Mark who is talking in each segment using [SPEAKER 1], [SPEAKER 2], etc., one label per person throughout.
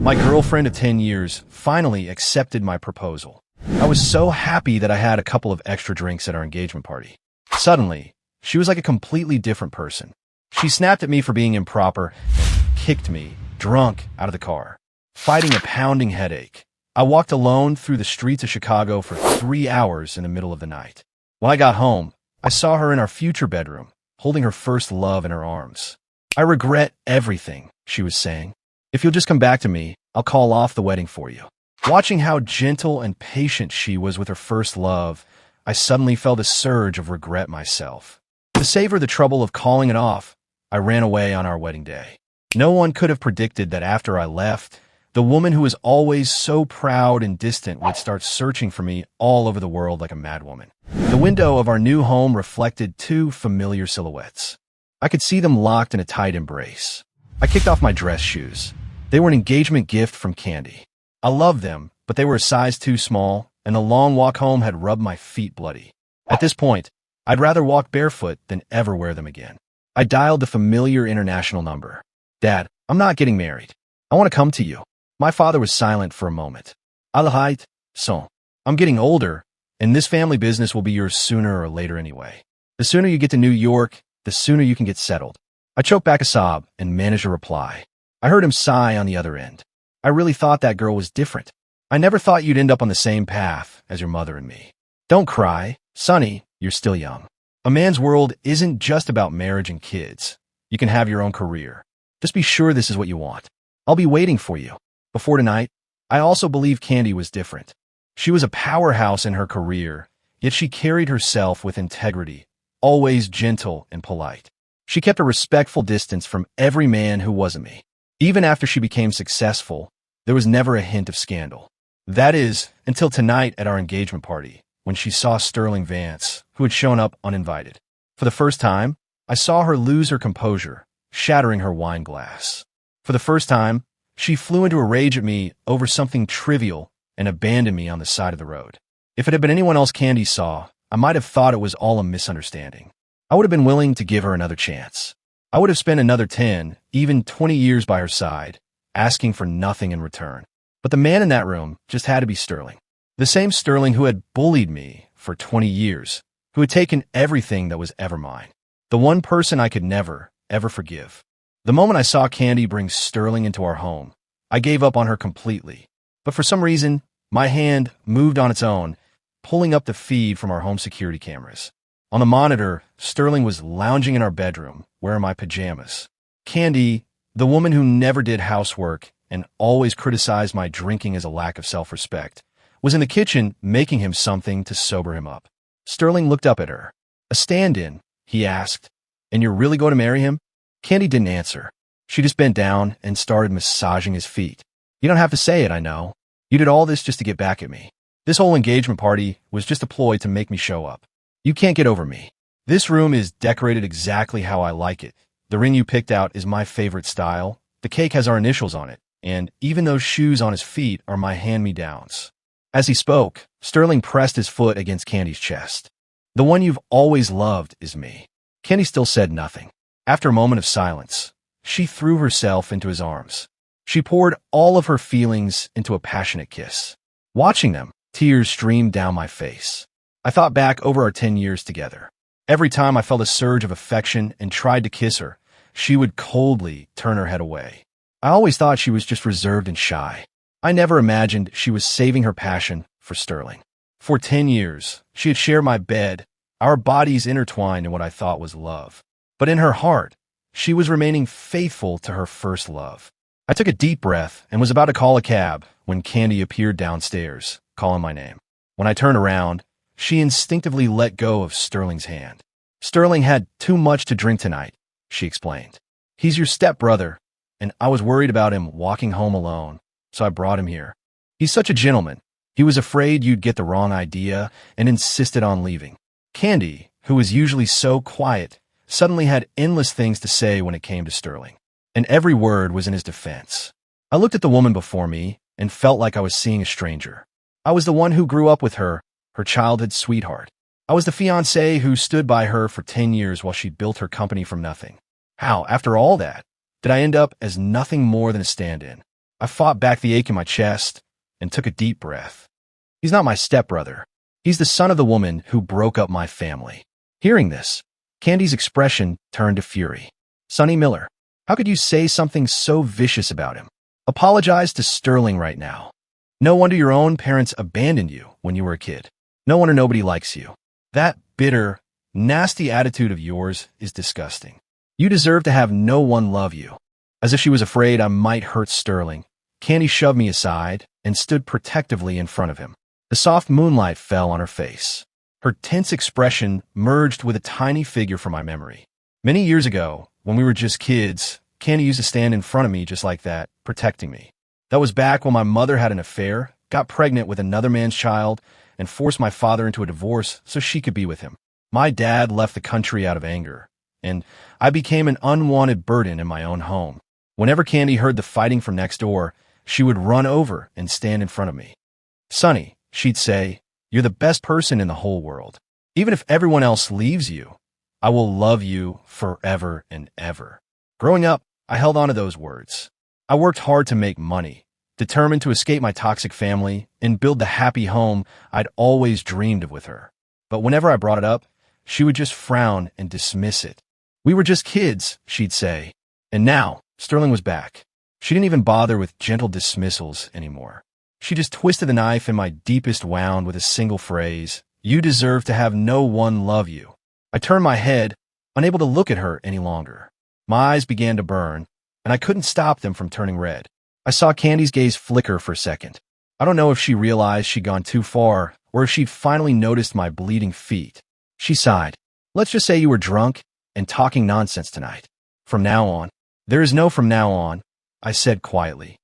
[SPEAKER 1] My girlfriend of 10 years finally accepted my proposal. I was so happy that I had a couple of extra drinks at our engagement party. Suddenly, she was like a completely different person. She snapped at me for being improper and kicked me, drunk, out of the car, fighting a pounding headache. I walked alone through the streets of Chicago for 3 hours in the middle of the night. When I got home, I saw her in our future bedroom, holding her first love in her arms. "I regret everything," she was saying. "If you'll just come back to me, I'll call off the wedding for you." Watching how gentle and patient she was with her first love, I suddenly felt a surge of regret myself. To save her the trouble of calling it off, I ran away on our wedding day. No one could have predicted that after I left, the woman who was always so proud and distant would start searching for me all over the world like a madwoman. The window of our new home reflected two familiar silhouettes. I could see them locked in a tight embrace. I kicked off my dress shoes. They were an engagement gift from Candy. I loved them, but they were a size too small, and the long walk home had rubbed my feet bloody. At this point, I'd rather walk barefoot than ever wear them again. I dialed the familiar international number. "Dad, I'm not getting married. I want to come to you." My father was silent for a moment. "Alahite, son, I'm getting older, and this family business will be yours sooner or later anyway. The sooner you get to New York, the sooner you can get settled." I choked back a sob and managed a reply. I heard him sigh on the other end. "I really thought that girl was different. I never thought you'd end up on the same path as your mother and me." "Don't cry, Sonny, you're still young. A man's world isn't just about marriage and kids. You can have your own career. Just be sure this is what you want. I'll be waiting for you." Before tonight, I also believed Candy was different. She was a powerhouse in her career, yet she carried herself with integrity, always gentle and polite. She kept a respectful distance from every man who wasn't me. Even after she became successful, there was never a hint of scandal. That is, until tonight at our engagement party, when she saw Sterling Vance, who had shown up uninvited. For the first time, I saw her lose her composure, shattering her wine glass. For the first time, she flew into a rage at me over something trivial and abandoned me on the side of the road. If it had been anyone else Candy saw, I might have thought it was all a misunderstanding. I would have been willing to give her another chance. I would have spent another 10, even 20 years by her side, asking for nothing in return. But the man in that room just had to be Sterling. The same Sterling who had bullied me for 20 years, who had taken everything that was ever mine. The one person I could never, ever forgive. The moment I saw Candy bring Sterling into our home, I gave up on her completely. But for some reason, my hand moved on its own, pulling up the feed from our home security cameras. On the monitor, Sterling was lounging in our bedroom, wearing my pajamas. Candy, the woman who never did housework and always criticized my drinking as a lack of self-respect, was in the kitchen making him something to sober him up. Sterling looked up at her. "A stand-in?" he asked. "And you're really going to marry him?" Candy didn't answer. She just bent down and started massaging his feet. "You don't have to say it, I know. You did all this just to get back at me. This whole engagement party was just a ploy to make me show up. You can't get over me. This room is decorated exactly how I like it. The ring you picked out is my favorite style. The cake has our initials on it, and even those shoes on his feet are my hand-me-downs." As he spoke, Sterling pressed his foot against Candy's chest. "The one you've always loved is me." Candy still said nothing. After a moment of silence, she threw herself into his arms. She poured all of her feelings into a passionate kiss. Watching them, tears streamed down my face. I thought back over our 10 years together. Every time I felt a surge of affection and tried to kiss her, she would coldly turn her head away. I always thought she was just reserved and shy. I never imagined she was saving her passion for Sterling. For 10 years, she had shared my bed, our bodies intertwined in what I thought was love. But in her heart, she was remaining faithful to her first love. I took a deep breath and was about to call a cab when Candy appeared downstairs, calling my name. When I turned around, she instinctively let go of Sterling's hand. "Sterling had too much to drink tonight," she explained. "He's your stepbrother, and I was worried about him walking home alone, so I brought him here. He's such a gentleman. He was afraid you'd get the wrong idea and insisted on leaving." Candy, who was usually so quiet, suddenly had endless things to say when it came to Sterling, and every word was in his defense. I looked at the woman before me and felt like I was seeing a stranger. I was the one who grew up with her, her childhood sweetheart. I was the fiancé who stood by her for 10 years while she built her company from nothing. How, after all that, did I end up as nothing more than a stand-in? I fought back the ache in my chest and took a deep breath. He's not my stepbrother. He's the son of the woman who broke up my family. Hearing this, Candy's expression turned to fury. Sonny Miller, how could you say something so vicious about him? Apologize to Sterling right now. No wonder your own parents abandoned you when you were a kid. No wonder nobody likes you. That bitter, nasty attitude of yours is disgusting. You deserve to have no one love you. As if she was afraid I might hurt Sterling, Candy shoved me aside and stood protectively in front of him. The soft moonlight fell on her face. Her tense expression merged with a tiny figure from my memory. Many years ago, when we were just kids, Candy used to stand in front of me just like that, protecting me. That was back when my mother had an affair, got pregnant with another man's child, and forced my father into a divorce so she could be with him. My dad left the country out of anger, and I became an unwanted burden in my own home. Whenever Candy heard the fighting from next door, she would run over and stand in front of me. Sonny, she'd say, you're the best person in the whole world. Even if everyone else leaves you, I will love you forever and ever. Growing up, I held on to those words. I worked hard to make money, determined to escape my toxic family and build the happy home I'd always dreamed of with her. But whenever I brought it up, she would just frown and dismiss it. We were just kids, she'd say. And now, Sterling was back. She didn't even bother with gentle dismissals anymore. She just twisted the knife in my deepest wound with a single phrase, "You deserve to have no one love you." I turned my head, unable to look at her any longer. My eyes began to burn, and I couldn't stop them from turning red. I saw Candy's gaze flicker for a second. I don't know if she realized she'd gone too far, or if she'd finally noticed my bleeding feet. She sighed. Let's just say you were drunk and talking nonsense tonight. From now on. There is no from now on, I said quietly.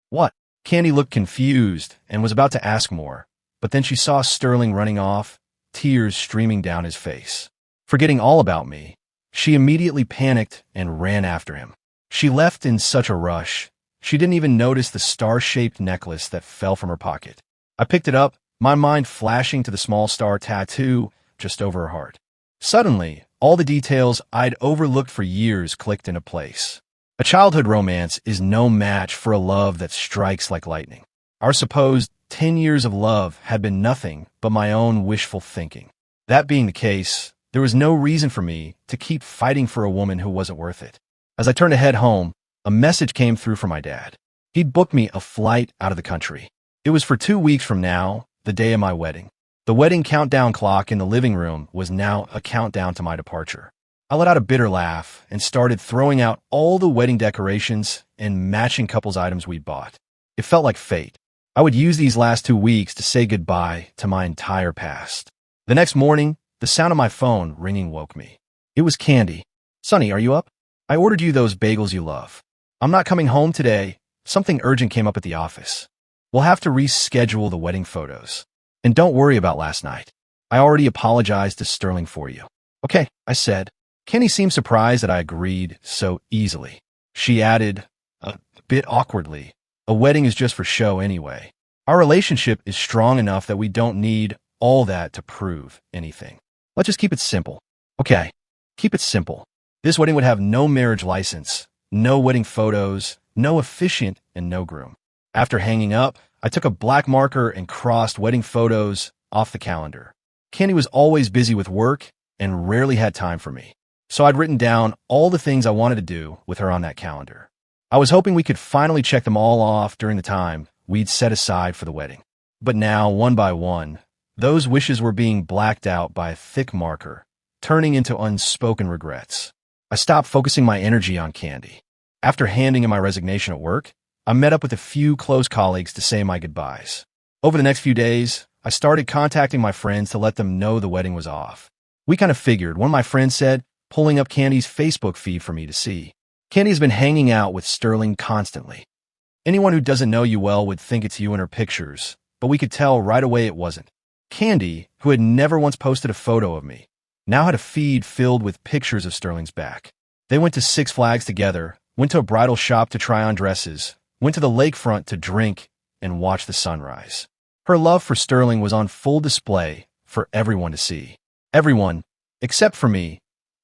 [SPEAKER 1] What? Candy looked confused and was about to ask more, but then she saw Sterling running off, tears streaming down his face. Forgetting all about me, she immediately panicked and ran after him. She left in such a rush, she didn't even notice the star-shaped necklace that fell from her pocket. I picked it up, my mind flashing to the small star tattoo just over her heart. Suddenly, all the details I'd overlooked for years clicked into place. A childhood romance is no match for a love that strikes like lightning. Our supposed 10 years of love had been nothing but my own wishful thinking. That being the case, there was no reason for me to keep fighting for a woman who wasn't worth it. As I turned to head home, a message came through from my dad. He'd booked me a flight out of the country. It was for 2 weeks from now, the day of my wedding. The wedding countdown clock in the living room was now a countdown to my departure. I let out a bitter laugh and started throwing out all the wedding decorations and matching couples items we'd bought. It felt like fate. I would use these last 2 weeks to say goodbye to my entire past. The next morning, the sound of my phone ringing woke me. It was Candy. Sonny, are you up? I ordered you those bagels you love. I'm not coming home today. Something urgent came up at the office. We'll have to reschedule the wedding photos. And don't worry about last night. I already apologized to Sterling for you. Okay, I said. Kenny seemed surprised that I agreed so easily. She added, a bit awkwardly, a wedding is just for show anyway. Our relationship is strong enough that we don't need all that to prove anything. Let's just keep it simple. Okay, keep it simple. This wedding would have no marriage license, no wedding photos, no officiant, and no groom. After hanging up, I took a black marker and crossed wedding photos off the calendar. Candy was always busy with work and rarely had time for me. So I'd written down all the things I wanted to do with her on that calendar. I was hoping we could finally check them all off during the time we'd set aside for the wedding. But now, one by one, those wishes were being blacked out by a thick marker, turning into unspoken regrets. I stopped focusing my energy on Candy. After handing in my resignation at work, I met up with a few close colleagues to say my goodbyes. Over the next few days, I started contacting my friends to let them know the wedding was off. We kind of figured, one of my friends said, pulling up Candy's Facebook feed for me to see. Candy has been hanging out with Sterling constantly. Anyone who doesn't know you well would think it's you in her pictures, but we could tell right away it wasn't. Candy, who had never once posted a photo of me, now had a feed filled with pictures of Sterling's back. They went to Six Flags together, went to a bridal shop to try on dresses, went to the lakefront to drink and watch the sunrise. Her love for Sterling was on full display for everyone to see. Everyone, except for me,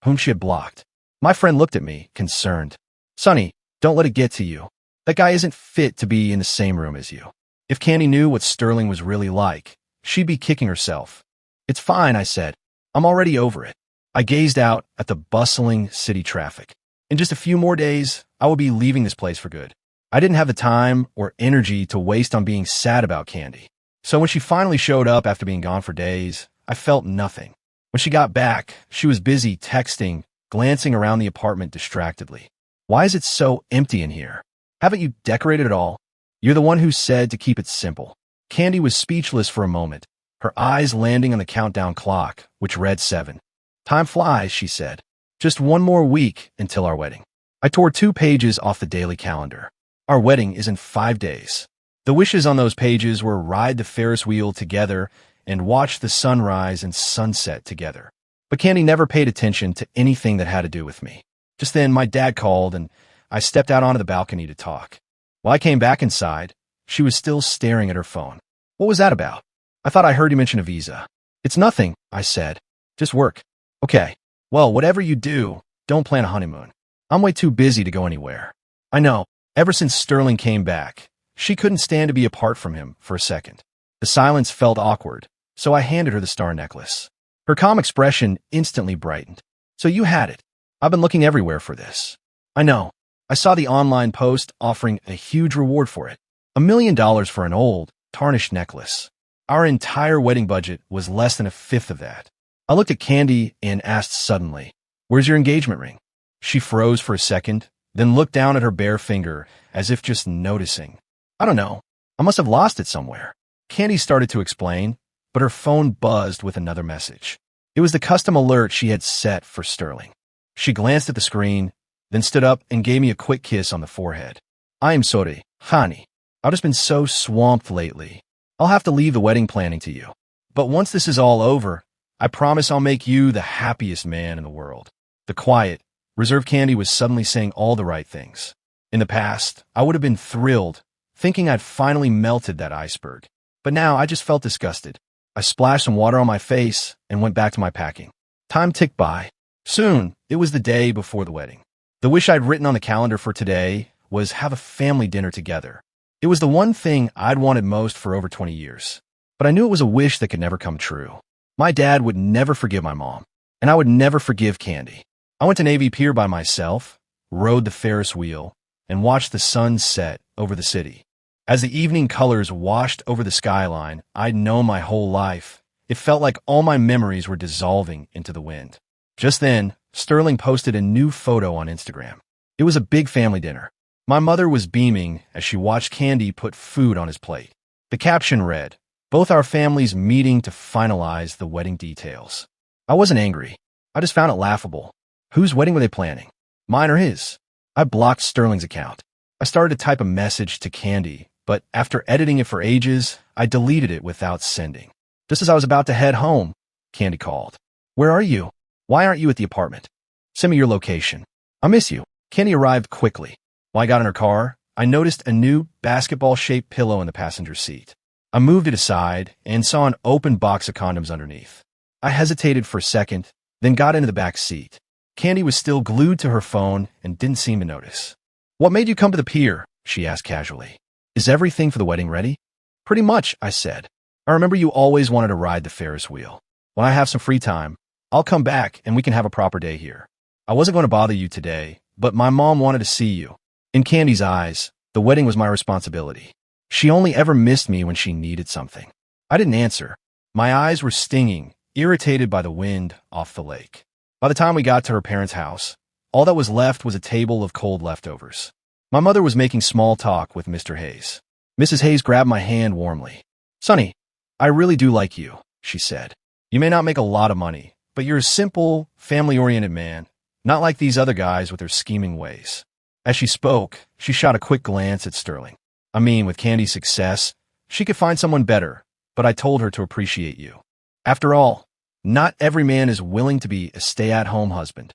[SPEAKER 1] whom she had blocked. My friend looked at me, concerned. Sonny, don't let it get to you. That guy isn't fit to be in the same room as you. If Candy knew what Sterling was really like, she'd be kicking herself. It's fine, I said. I'm already over it. I gazed out at the bustling city traffic. In just a few more days, I would be leaving this place for good. I didn't have the time or energy to waste on being sad about Candy. So when she finally showed up after being gone for days, I felt nothing. When she got back, she was busy texting, glancing around the apartment distractedly. Why is it so empty in here? Haven't you decorated at all? You're the one who said to keep it simple. Candy was speechless for a moment, her eyes landing on the countdown clock, which read 7. Time flies, she said. Just one more week until our wedding. I tore 2 pages off the daily calendar. Our wedding is in 5 days. The wishes on those pages were ride the Ferris wheel together and watch the sunrise and sunset together. But Candy never paid attention to anything that had to do with me. Just then, my dad called, and I stepped out onto the balcony to talk. While I came back inside, she was still staring at her phone. What was that about? I thought I heard you mention a visa. It's nothing, I said. Just work. Okay. Well, whatever you do, don't plan a honeymoon. I'm way too busy to go anywhere. I know. Ever since Sterling came back, she couldn't stand to be apart from him for a second. The silence felt awkward, so I handed her the star necklace. Her calm expression instantly brightened. So you had it. I've been looking everywhere for this. I know. I saw the online post offering a huge reward for it. $1 million for an old, tarnished necklace. Our entire wedding budget was less than a fifth of that. I looked at Candy and asked suddenly, "Where's your engagement ring?" She froze for a second, then looked down at her bare finger as if just noticing. I don't know. I must have lost it somewhere. Candy started to explain, but her phone buzzed with another message. It was the custom alert she had set for Sterling. She glanced at the screen, then stood up and gave me a quick kiss on the forehead. I am sorry, honey. I've just been so swamped lately. I'll have to leave the wedding planning to you. But once this is all over, I promise I'll make you the happiest man in the world. The quiet, reserved Candy was suddenly saying all the right things. In the past, I would have been thrilled, thinking I'd finally melted that iceberg. But now I just felt disgusted. I splashed some water on my face and went back to my packing. Time ticked by. Soon, it was the day before the wedding. The wish I'd written on the calendar for today was have a family dinner together. It was the one thing I'd wanted most for over 20 years. But I knew it was a wish that could never come true. My dad would never forgive my mom, and I would never forgive Candy. I went to Navy Pier by myself, rode the Ferris wheel, and watched the sun set over the city. As the evening colors washed over the skyline I'd known my whole life, it felt like all my memories were dissolving into the wind. Just then, Sterling posted a new photo on Instagram. It was a big family dinner. My mother was beaming as she watched Candy put food on his plate. The caption read, "Both our families meeting to finalize the wedding details." I wasn't angry. I just found it laughable. Whose wedding were they planning? Mine or his? I blocked Sterling's account. I started to type a message to Candy, but after editing it for ages, I deleted it without sending. Just as I was about to head home, Candy called. "Where are you? Why aren't you at the apartment? Send me your location. I miss you." Candy arrived quickly. When I got in her car, I noticed a new basketball-shaped pillow in the passenger seat. I moved it aside and saw an open box of condoms underneath. I hesitated for a second, then got into the back seat. Candy was still glued to her phone and didn't seem to notice. "What made you come to the pier?" she asked casually. "Is everything for the wedding ready?" "Pretty much," I said. "I remember you always wanted to ride the Ferris wheel. When I have some free time, I'll come back and we can have a proper day here. I wasn't going to bother you today, but my mom wanted to see you." In Candy's eyes, the wedding was my responsibility. She only ever missed me when she needed something. I didn't answer. My eyes were stinging, irritated by the wind off the lake. By the time we got to her parents' house, all that was left was a table of cold leftovers. My mother was making small talk with Mr. Hayes. Mrs. Hayes grabbed my hand warmly. "Sonny, I really do like you," she said. "You may not make a lot of money, but you're a simple, family-oriented man, not like these other guys with their scheming ways." As she spoke, she shot a quick glance at Sterling. I mean, with Candy's success, she could find someone better, but I told her to appreciate you. After all, not every man is willing to be a stay-at-home husband.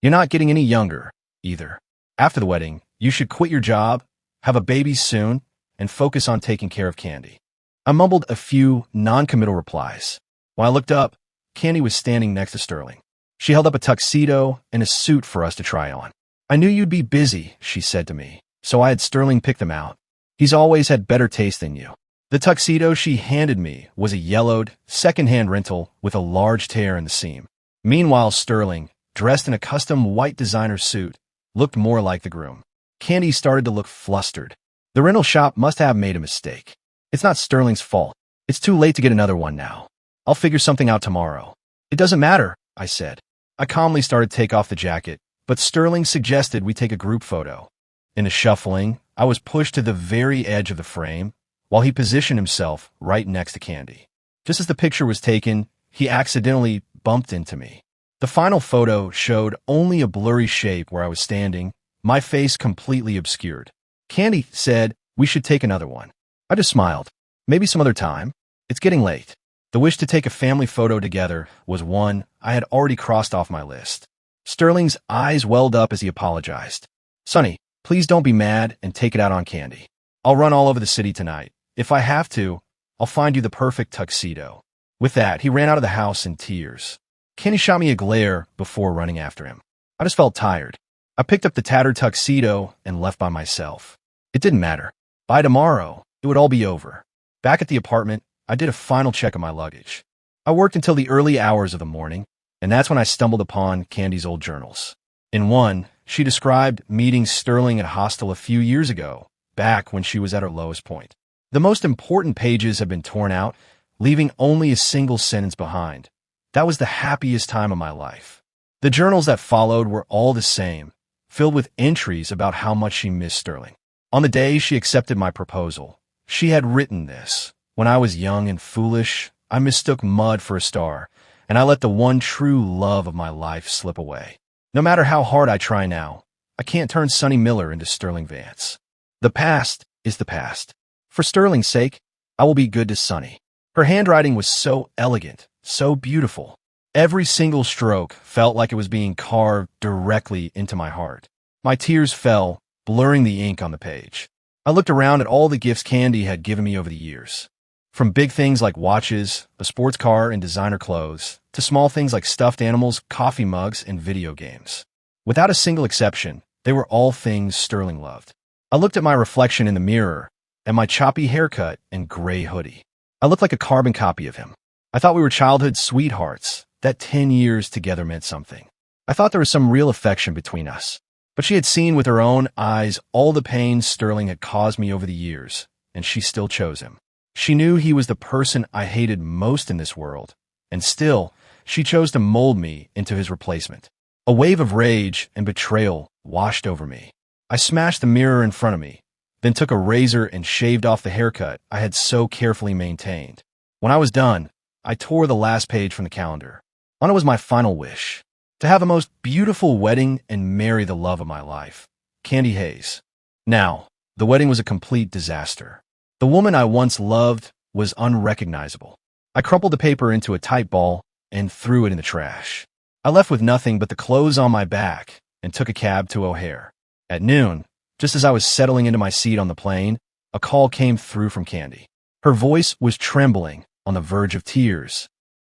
[SPEAKER 1] You're not getting any younger, either. After the wedding, you should quit your job, have a baby soon, and focus on taking care of Candy. I mumbled a few non-committal replies. When I looked up, Candy was standing next to Sterling. She held up a tuxedo and a suit for us to try on. "I knew you'd be busy," she said to me. so I had Sterling pick them out. He's always had better taste than you. The tuxedo she handed me was a yellowed, second-hand rental with a large tear in the seam. Meanwhile, Sterling, dressed in a custom white designer suit, looked more like the groom. Candy started to look flustered. The rental shop must have made a mistake. It's not Sterling's fault. It's too late to get another one now. I'll figure something out tomorrow. It doesn't matter, I said. I calmly started to take off the jacket, but Sterling suggested we take a group photo. In the shuffling, I was pushed to the very edge of the frame, while he positioned himself right next to Candy. Just as the picture was taken, he accidentally bumped into me. The final photo showed only a blurry shape where I was standing, my face completely obscured. Candy said we should take another one. I just smiled. Maybe some other time. It's getting late. The wish to take a family photo together was one I had already crossed off my list. Sterling's eyes welled up as he apologized. Sonny, please don't be mad and take it out on Candy. I'll run all over the city tonight. If I have to, I'll find you the perfect tuxedo. With that, he ran out of the house in tears. Candy shot me a glare before running after him. I just felt tired. I picked up the tattered tuxedo and left by myself. It didn't matter. By tomorrow, it would all be over. Back at the apartment, I did a final check of my luggage. I worked until the early hours of the morning, and that's when I stumbled upon Candy's old journals. In one, she described meeting Sterling at a hostel a few years ago, back when she was at her lowest point. The most important pages had been torn out, leaving only a single sentence behind. That was the happiest time of my life. The journals that followed were all the same, filled with entries about how much she missed Sterling. On the day she accepted my proposal, she had written this. When I was young and foolish, I mistook mud for a star, and I let the one true love of my life slip away. No matter how hard I try now, I can't turn Sonny Miller into Sterling Vance. The past is the past. For Sterling's sake, I will be good to Sonny. Her handwriting was so elegant, so beautiful. Every single stroke felt like it was being carved directly into my heart. My tears fell, blurring the ink on the page. I looked around at all the gifts Candy had given me over the years. From big things like watches, a sports car, and designer clothes, to small things like stuffed animals, coffee mugs, and video games. Without a single exception, they were all things Sterling loved. I looked at my reflection in the mirror, and my choppy haircut and gray hoodie. I looked like a carbon copy of him. I thought we were childhood sweethearts, that 10 years together meant something. I thought there was some real affection between us. But she had seen with her own eyes all the pain Sterling had caused me over the years, and she still chose him. She knew he was the person I hated most in this world, and still, she chose to mold me into his replacement. A wave of rage and betrayal washed over me. I smashed the mirror in front of me, then took a razor and shaved off the haircut I had so carefully maintained. When I was done, I tore the last page from the calendar. On it was my final wish, to have a most beautiful wedding and marry the love of my life, Candy Hayes. Now, the wedding was a complete disaster. The woman I once loved was unrecognizable. I crumpled the paper into a tight ball and threw it in the trash. I left with nothing but the clothes on my back and took a cab to O'Hare. At noon, just as I was settling into my seat on the plane, a call came through from Candy. Her voice was trembling, on the verge of tears.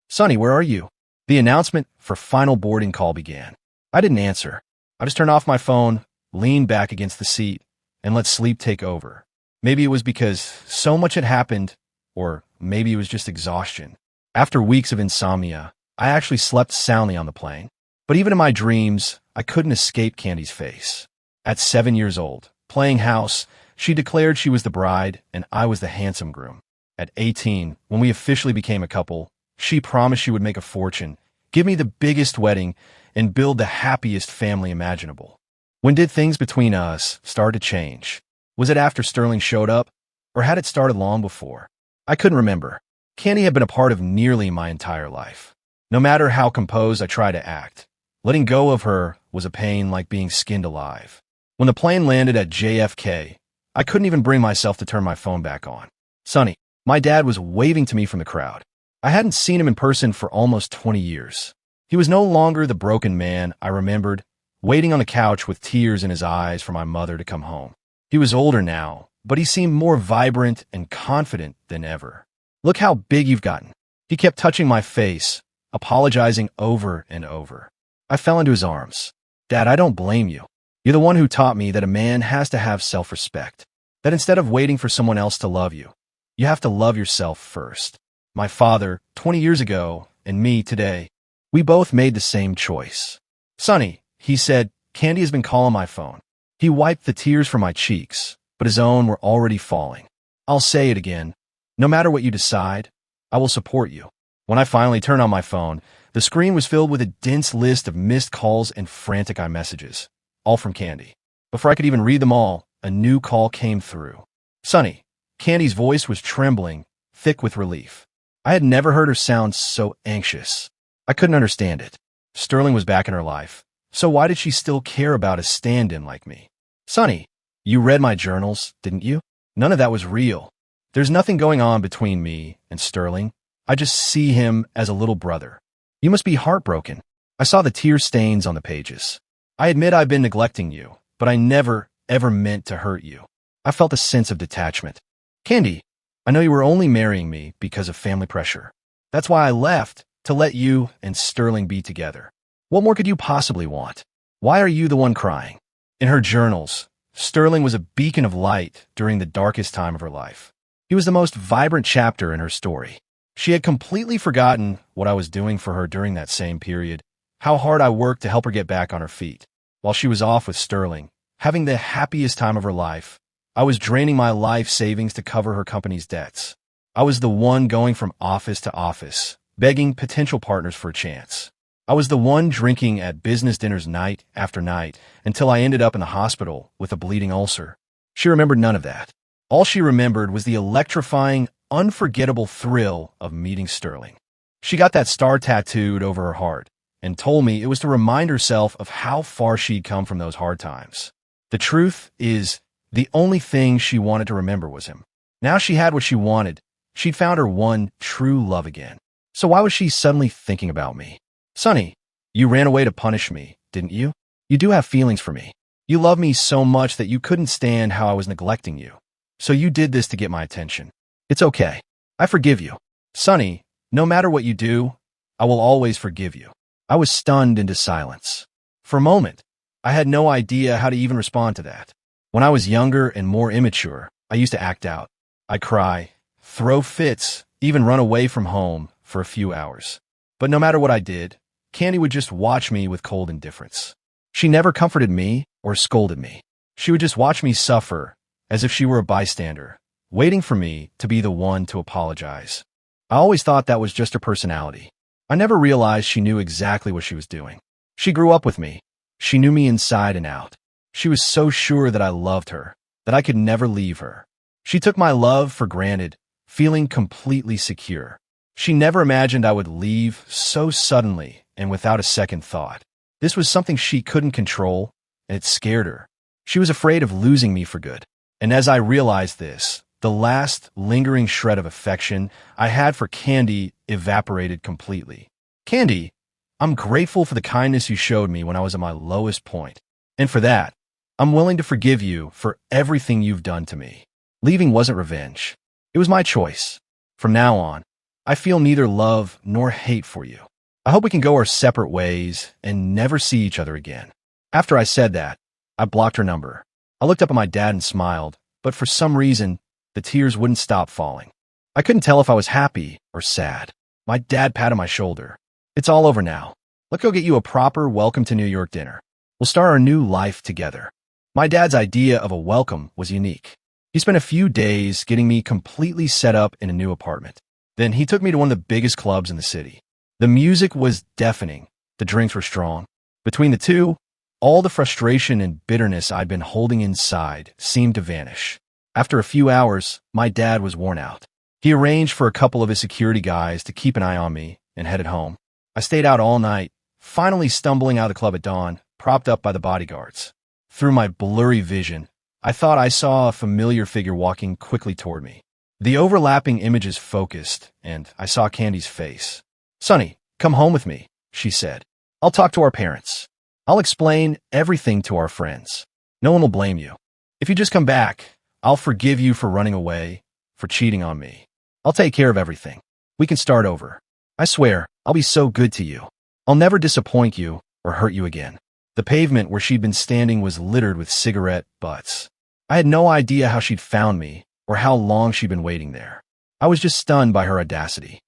[SPEAKER 1] Sonny, where are you? The announcement for final boarding call began. I didn't answer. I just turned off my phone, leaned back against the seat, and let sleep take over. Maybe it was because so much had happened, or maybe it was just exhaustion. After weeks of insomnia, I actually slept soundly on the plane. But even in my dreams, I couldn't escape Candy's face. At 7 years old, playing house, she declared she was the bride and I was the handsome groom. At 18, when we officially became a couple, she promised she would make a fortune, give me the biggest wedding, and build the happiest family imaginable. When did things between us start to change? Was it after Sterling showed up, or had it started long before? I couldn't remember. Candy had been a part of nearly my entire life. No matter how composed I tried to act, letting go of her was a pain like being skinned alive. When the plane landed at JFK, I couldn't even bring myself to turn my phone back on. Sonny, my dad was waving to me from the crowd. I hadn't seen him in person for almost 20 years. He was no longer the broken man I remembered, waiting on the couch with tears in his eyes for my mother to come home. He was older now, but he seemed more vibrant and confident than ever. Look how big you've gotten. He kept touching my face, apologizing over and over. I fell into his arms. Dad, I don't blame you. You're the one who taught me that a man has to have self-respect. That instead of waiting for someone else to love you, you have to love yourself first. My father, 20 years ago, and me today, we both made the same choice. Sonny, he said, Candy has been calling my phone. He wiped the tears from my cheeks, but his own were already falling. I'll say it again. No matter what you decide, I will support you. When I finally turned on my phone, the screen was filled with a dense list of missed calls and frantic iMessages, all from Candy. Before I could even read them all, a new call came through. Sonny. Candy's voice was trembling, thick with relief. I had never heard her sound so anxious. I couldn't understand it. Sterling was back in her life, so why did she still care about a stand-in like me? Sonny, you read my journals, didn't you? None of that was real. There's nothing going on between me and Sterling. I just see him as a little brother. You must be heartbroken. I saw the tear stains on the pages. I admit I've been neglecting you, but I never, ever meant to hurt you. I felt a sense of detachment. Candy, I know you were only marrying me because of family pressure. That's why I left, to let you and Sterling be together. What more could you possibly want? Why are you the one crying? In her journals, Sterling was a beacon of light during the darkest time of her life. He was the most vibrant chapter in her story. She had completely forgotten what I was doing for her during that same period, how hard I worked to help her get back on her feet. While she was off with Sterling, having the happiest time of her life, I was draining my life savings to cover her company's debts. I was the one going from office to office, begging potential partners for a chance. I was the one drinking at business dinners night after night until I ended up in the hospital with a bleeding ulcer. She remembered none of that. All she remembered was the electrifying, unforgettable thrill of meeting Sterling. She got that star tattooed over her heart and told me it was to remind herself of how far she'd come from those hard times. The truth is, the only thing she wanted to remember was him. Now she had what she wanted. She'd found her one true love again. So why was she suddenly thinking about me? Sonny, you ran away to punish me, didn't you? You do have feelings for me. You love me so much that you couldn't stand how I was neglecting you. So you did this to get my attention. It's okay. I forgive you. Sonny, no matter what you do, I will always forgive you. I was stunned into silence. For a moment, I had no idea how to even respond to that. When I was younger and more immature, I used to act out. I'd cry, throw fits, even run away from home for a few hours. But no matter what I did, Candy would just watch me with cold indifference. She never comforted me or scolded me. She would just watch me suffer as if she were a bystander, waiting for me to be the one to apologize. I always thought that was just her personality. I never realized she knew exactly what she was doing. She grew up with me. She knew me inside and out. She was so sure that I loved her, that I could never leave her. She took my love for granted, feeling completely secure. She never imagined I would leave so suddenly and without a second thought. This was something she couldn't control, and it scared her. She was afraid of losing me for good. And as I realized this, the last lingering shred of affection I had for Candy evaporated completely. Candy, I'm grateful for the kindness you showed me when I was at my lowest point. And for that, I'm willing to forgive you for everything you've done to me. Leaving wasn't revenge. It was my choice. From now on, I feel neither love nor hate for you. I hope we can go our separate ways and never see each other again. After I said that, I blocked her number. I looked up at my dad and smiled, but for some reason, the tears wouldn't stop falling. I couldn't tell if I was happy or sad. My dad patted my shoulder. It's all over now. Let's go get you a proper welcome to New York dinner. We'll start our new life together. My dad's idea of a welcome was unique. He spent a few days getting me completely set up in a new apartment. Then he took me to one of the biggest clubs in the city. The music was deafening. The drinks were strong. Between the two, all the frustration and bitterness I'd been holding inside seemed to vanish. After a few hours, my dad was worn out. He arranged for a couple of his security guys to keep an eye on me and headed home. I stayed out all night, finally stumbling out of the club at dawn, propped up by the bodyguards. Through my blurry vision, I thought I saw a familiar figure walking quickly toward me. The overlapping images focused, and I saw Candy's face. Sonny, come home with me, she said. I'll talk to our parents. I'll explain everything to our friends. No one will blame you. If you just come back, I'll forgive you for running away, for cheating on me. I'll take care of everything. We can start over. I swear, I'll be so good to you. I'll never disappoint you or hurt you again. The The pavement where she'd been standing was littered with cigarette butts. I had no idea how she'd found me or how long she'd been waiting there. I was just stunned by her audacity.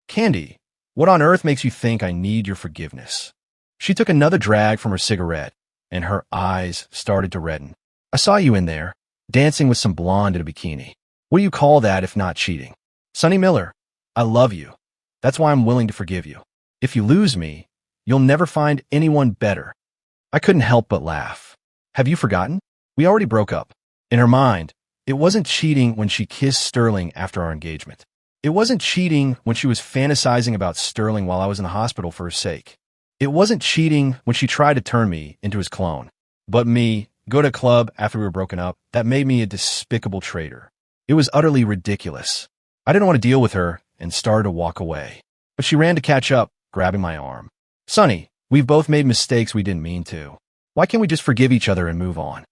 [SPEAKER 1] "Candy, what on earth makes you think I need your forgiveness?" She took another drag from her cigarette, and her eyes started to redden. "I saw you in there, dancing with some blonde in a bikini. What do you call that if not cheating? Sonny Miller, I love you. That's why I'm willing to forgive you. If you lose me, you'll never find anyone better." I couldn't help but laugh. "Have you forgotten? We already broke up." In her mind, it wasn't cheating when she kissed Sterling after our engagement. It wasn't cheating when she was fantasizing about Sterling while I was in the hospital for her sake. It wasn't cheating when she tried to turn me into his clone. But me, go to a club after we were broken up, that made me a despicable traitor. It was utterly ridiculous. I didn't want to deal with her and started to walk away. But she ran to catch up, grabbing my arm. "Sonny, we've both made mistakes we didn't mean to. Why can't we just forgive each other and move on?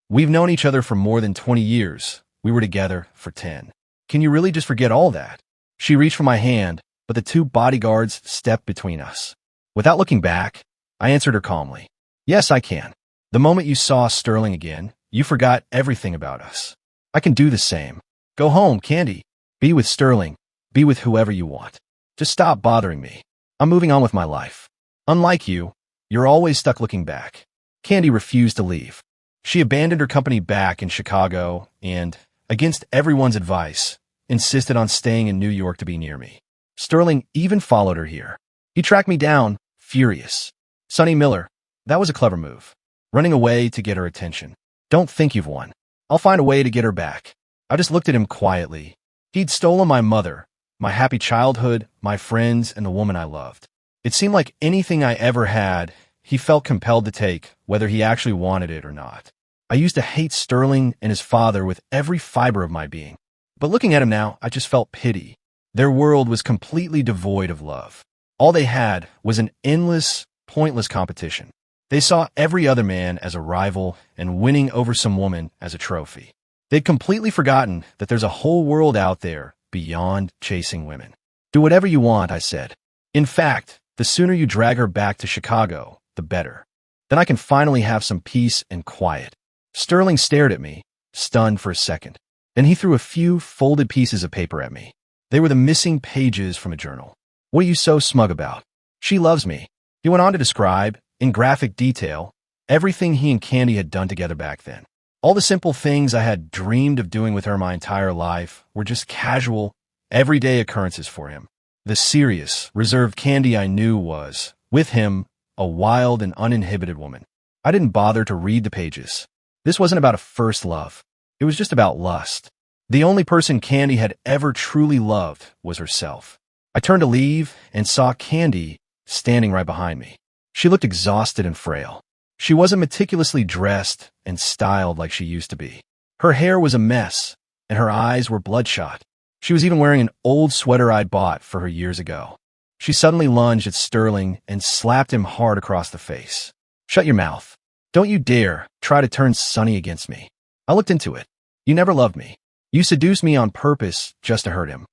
[SPEAKER 1] We've known each other for more than 20 years. We were together for 10. Can you really just forget all that?" She reached for my hand, but the two bodyguards stepped between us. Without looking back, I answered her calmly. "Yes, I can. The moment you saw Sterling again, you forgot everything about us. I can do the same. Go home, Candy. Be with Sterling. Be with whoever you want. Just stop bothering me. I'm moving on with my life. Unlike you, you're always stuck looking back." Candy refused to leave. She abandoned her company back in Chicago and, against everyone's advice, insisted on staying in New York to be near me. Sterling even followed her here. He tracked me down, furious. "Sonny Miller, that was a clever move. Running away to get her attention. Don't think you've won. I'll find a way to get her back." I just looked at him quietly. He'd stolen my mother, my happy childhood, my friends, and the woman I loved. It seemed like anything I ever had, he felt compelled to take, whether he actually wanted it or not. I used to hate Sterling and his father with every fiber of my being. But looking at him now, I just felt pity. Their world was completely devoid of love. All they had was an endless, pointless competition. They saw every other man as a rival and winning over some woman as a trophy. They'd completely forgotten that there's a whole world out there beyond chasing women. "Do whatever you want," I said. "In fact, the sooner you drag her back to Chicago, the better. Then I can finally have some peace and quiet." Sterling stared at me, stunned for a second. Then he threw a few folded pieces of paper at me. They were the missing pages from a journal. "What are you so smug about? She loves me." He went on to describe, in graphic detail, everything he and Candy had done together back then. All the simple things I had dreamed of doing with her my entire life were just casual, everyday occurrences for him. The serious, reserved Candy I knew was, with him, a wild and uninhibited woman. I didn't bother to read the pages. This wasn't about a first love. It was just about lust. The only person Candy had ever truly loved was herself. I turned to leave and saw Candy standing right behind me. She looked exhausted and frail. She wasn't meticulously dressed and styled like she used to be. Her hair was a mess, and her eyes were bloodshot. She was even wearing an old sweater I'd bought for her years ago. She suddenly lunged at Sterling and slapped him hard across the face. "Shut your mouth. Don't you dare try to turn Sonny against me. I looked into it. You never loved me. You seduced me on purpose just to hurt him.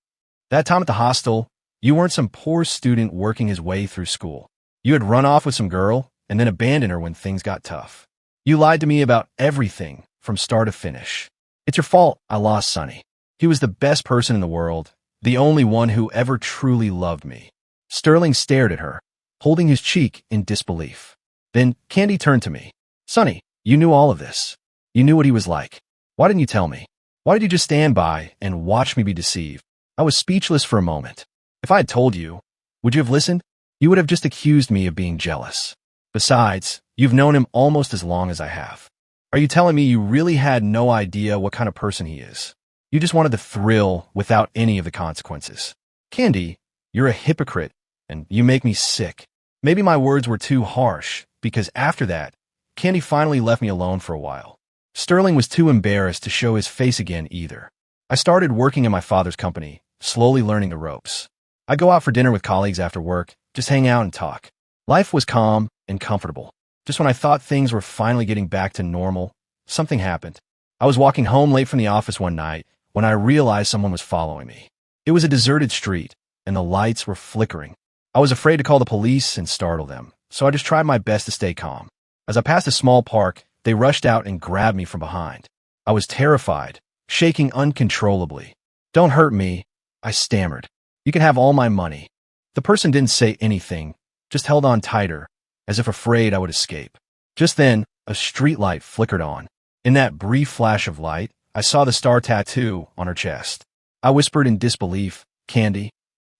[SPEAKER 1] That time at the hostel, you weren't some poor student working his way through school. You had run off with some girl and then abandoned her when things got tough. You lied to me about everything from start to finish. It's your fault I lost Sonny. He was the best person in the world, the only one who ever truly loved me." Sterling stared at her, holding his cheek in disbelief. Then Candy turned to me. "Sonny, you knew all of this. You knew what he was like. Why didn't you tell me? Why did you just stand by and watch me be deceived?" I was speechless for a moment. "If I had told you, would you have listened? You would have just accused me of being jealous. Besides, you've known him almost as long as I have. Are you telling me you really had no idea what kind of person he is? You just wanted the thrill without any of the consequences. Candy, you're a hypocrite, and you make me sick." Maybe my words were too harsh, because after that, Candy finally left me alone for a while. Sterling was too embarrassed to show his face again either. I started working in my father's company, slowly learning the ropes. I'd go out for dinner with colleagues after work, just hang out and talk. Life was calm and comfortable. Just when I thought things were finally getting back to normal, something happened. I was walking home late from the office one night when I realized someone was following me. It was a deserted street, and the lights were flickering. I was afraid to call the police and startle them, so I just tried my best to stay calm. As I passed a small park, they rushed out and grabbed me from behind. I was terrified, shaking uncontrollably. "Don't hurt me," I stammered. "You can have all my money." The person didn't say anything, just held on tighter, as if afraid I would escape. Just then, a streetlight flickered on. In that brief flash of light, I saw the star tattoo on her chest. I whispered in disbelief, "Candy?"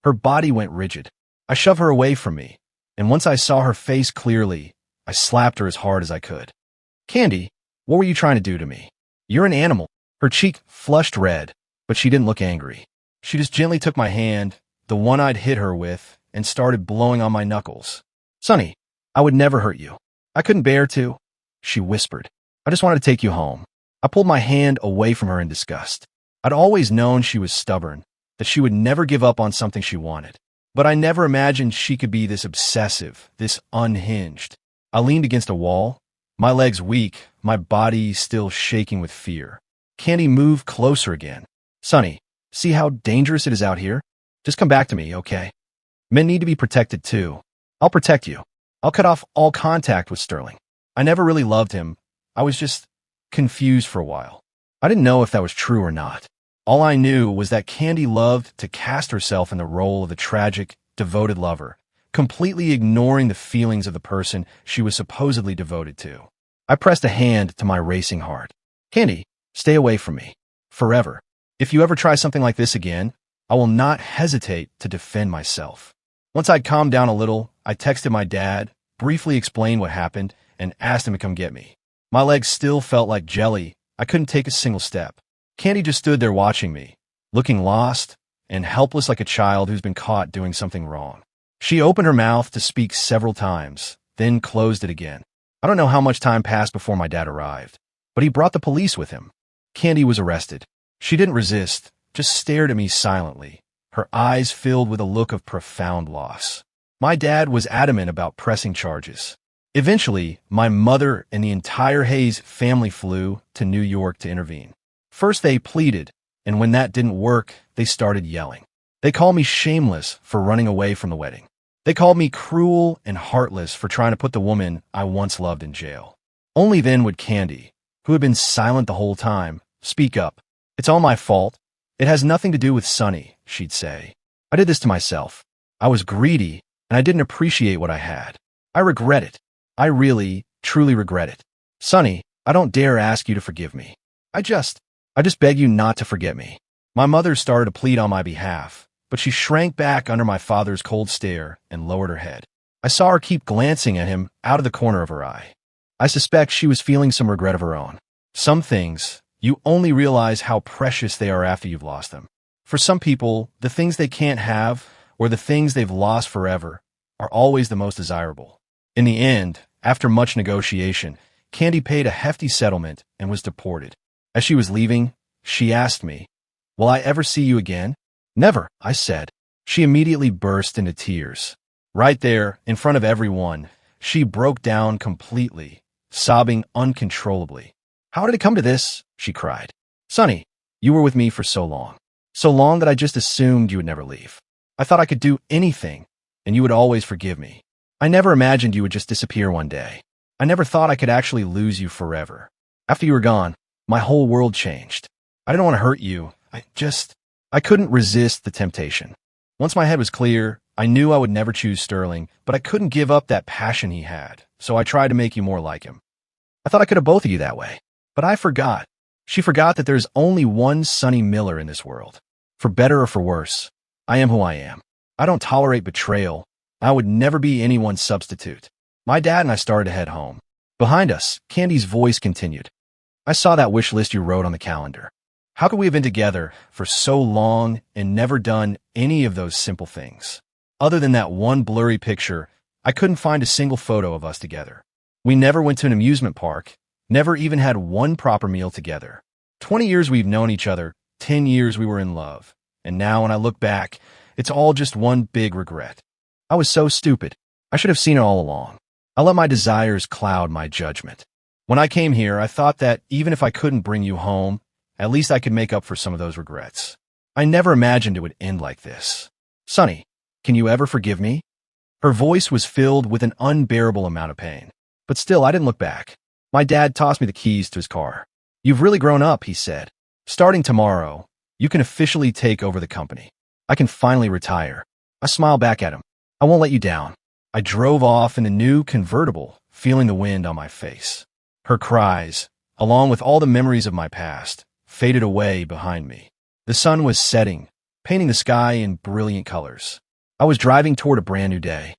[SPEAKER 1] Her body went rigid. I shoved her away from me, and once I saw her face clearly, I slapped her as hard as I could. "Candy, what were you trying to do to me? You're an animal." Her cheek flushed red, but she didn't look angry. She just gently took my hand, the one I'd hit her with, and started blowing on my knuckles. "Sonny, I would never hurt you. I couldn't bear to," she whispered. "I just wanted to take you home." I pulled my hand away from her in disgust. I'd always known she was stubborn, that she would never give up on something she wanted. But I never imagined she could be this obsessive, this unhinged. I leaned against a wall, my legs weak, my body still shaking with fear. Candy moved closer again. "Sonny, see how dangerous it is out here? Just come back to me, okay? Men need to be protected too. I'll protect you. I'll cut off all contact with Sterling. I never really loved him. I was just confused for a while. I didn't know if that was true or not. All I knew was that Candy loved to cast herself in the role of the tragic, devoted lover, completely ignoring the feelings of the person she was supposedly devoted to. I pressed a hand to my racing heart. "Candy, stay away from me. Forever. If you ever try something like this again, I will not hesitate to defend myself." Once I'd calmed down a little, I texted my dad, briefly explained what happened, and asked him to come get me. My legs still felt like jelly. I couldn't take a single step. Candy just stood there watching me, looking lost and helpless like a child who's been caught doing something wrong. She opened her mouth to speak several times, then closed it again. I don't know how much time passed before my dad arrived, but he brought the police with him. Candy was arrested. She didn't resist, just stared at me silently, her eyes filled with a look of profound loss. My dad was adamant about pressing charges. Eventually, my mother and the entire Hayes family flew to New York to intervene. First they pleaded, and when that didn't work, they started yelling. They called me shameless for running away from the wedding. They called me cruel and heartless for trying to put the woman I once loved in jail. Only then would Candy, who had been silent the whole time, speak up. "It's all my fault. It has nothing to do with Sonny," she'd say. "I did this to myself. I was greedy, and I didn't appreciate what I had. I regret it. I really, truly regret it. Sonny, I don't dare ask you to forgive me. I just beg you not to forget me." My mother started to plead on my behalf, but she shrank back under my father's cold stare and lowered her head. I saw her keep glancing at him out of the corner of her eye. I suspect she was feeling some regret of her own. Some things, you only realize how precious they are after you've lost them. For some people, the things they can't have, or the things they've lost forever, are always the most desirable. In the end, after much negotiation, Candy paid a hefty settlement and was deported. As she was leaving, she asked me, "Will I ever see you again?" "Never," I said. She immediately burst into tears. Right there, in front of everyone, she broke down completely, sobbing uncontrollably. "How did it come to this?" she cried. "Sonny, you were with me for so long. So long that I just assumed you would never leave. I thought I could do anything, and you would always forgive me. I never imagined you would just disappear one day. I never thought I could actually lose you forever. After you were gone, my whole world changed. I didn't want to hurt you. I couldn't resist the temptation. Once my head was clear, I knew I would never choose Sterling, but I couldn't give up that passion he had, so I tried to make you more like him. I thought I could have both of you that way, but I forgot. She forgot that there's only one Sonny Miller in this world. For better or for worse, I am who I am. I don't tolerate betrayal. I would never be anyone's substitute." My dad and I started to head home. Behind us, Candy's voice continued. "I saw that wish list you wrote on the calendar. How could we have been together for so long and never done any of those simple things? Other than that one blurry picture, I couldn't find a single photo of us together. We never went to an amusement park, never even had one proper meal together. 20 years we've known each other, 10 years we were in love. And now when I look back, it's all just one big regret. I was so stupid. I should have seen it all along. I let my desires cloud my judgment. When I came here, I thought that even if I couldn't bring you home, at least I could make up for some of those regrets. I never imagined it would end like this. Sonny, can you ever forgive me?" Her voice was filled with an unbearable amount of pain. But still, I didn't look back. My dad tossed me the keys to his car. "You've really grown up," he said. "Starting tomorrow, you can officially take over the company. I can finally retire." I smiled back at him. "I won't let you down." I drove off in the new convertible, feeling the wind on my face. Her cries, along with all the memories of my past, faded away behind me. The sun was setting, painting the sky in brilliant colors. I was driving toward a brand new day.